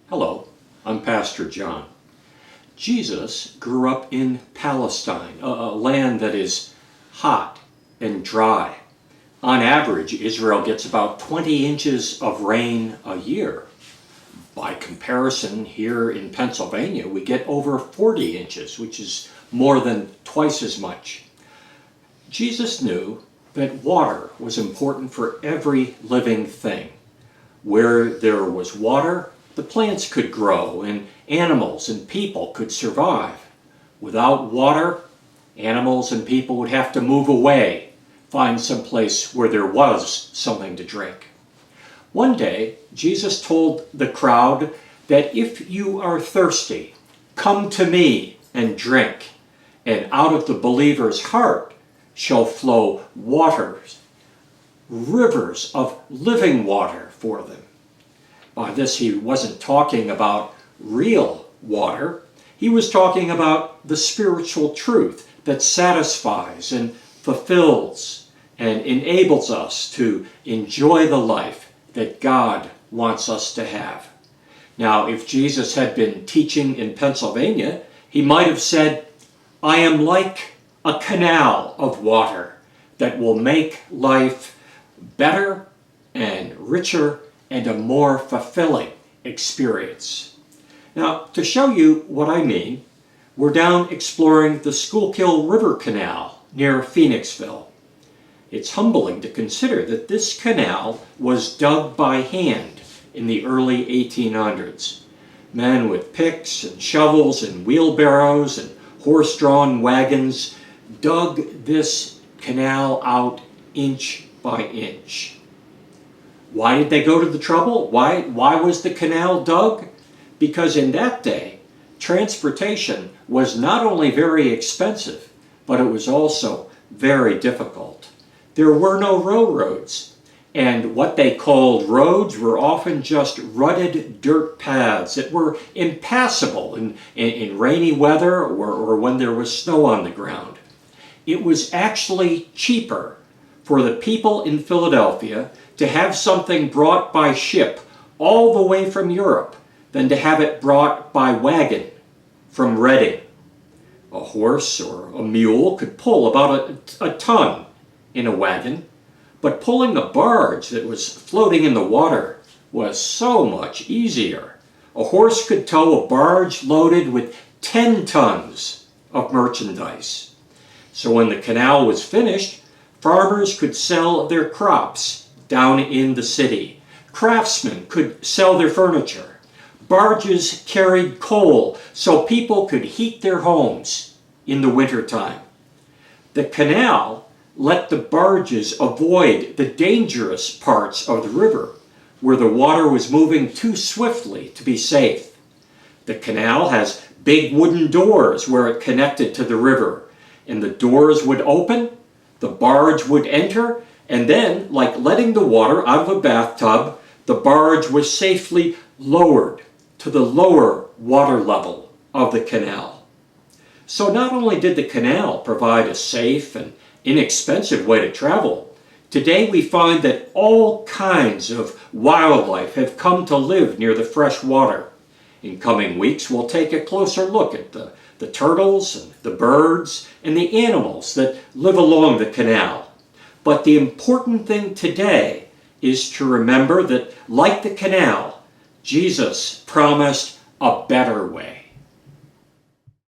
Hello, I'm Pastor John. Jesus grew up in Palestine, a land that is hot and dry. On average, Israel gets about 20 inches of rain a year. By comparison, here in Pennsylvania, we get over 40 inches, which is more than twice as much. Jesus knew that water was important for every living thing. Where there was water, the plants could grow and animals and people could survive. Without water, animals and people would have to move away, find some place where there was something to drink. One day, Jesus told the crowd that if you are thirsty, come to me and drink, and out of the believer's heart shall flow waters, rivers of living water for them. By this, he wasn't talking about real water. He was talking about the spiritual truth that satisfies and fulfills and enables us to enjoy the life that God wants us to have. Now, if Jesus had been teaching in Pennsylvania, he might have said, I am like a canal of water that will make life better and richer and a more fulfilling experience. Now, to show you what I mean, we're down exploring the Schuylkill River Canal near Phoenixville. It's humbling to consider that this canal was dug by hand in the early 1800s. Men with picks and shovels and wheelbarrows and horse-drawn wagons dug this canal out inch by inch. Why did they go to the trouble? Why was the canal dug? Because in that day, transportation was not only very expensive, but it was also very difficult. There were no railroads, and what they called roads were often just rutted dirt paths that were impassable in rainy weather or when there was snow on the ground. It was actually cheaper for the people in Philadelphia to have something brought by ship all the way from Europe than to have it brought by wagon from Reading. A horse or a mule could pull about a ton in a wagon, but pulling a barge that was floating in the water was so much easier. A horse could tow a barge loaded with 10 tons of merchandise. So when the canal was finished, farmers could sell their crops down in the city. Craftsmen could sell their furniture. Barges carried coal so people could heat their homes in the wintertime. The canal let the barges avoid the dangerous parts of the river where the water was moving too swiftly to be safe. The canal has big wooden doors where it connected to the river, and the doors would open, the barge would enter, and then, like letting the water out of a bathtub, the barge was safely lowered to the lower water level of the canal. So not only did the canal provide a safe and inexpensive way to travel, today we find that all kinds of wildlife have come to live near the fresh water. In coming weeks, we'll take a closer look at the turtles and the birds and the animals that live along the canal. But the important thing today is to remember that, like the canal, Jesus promised a better way.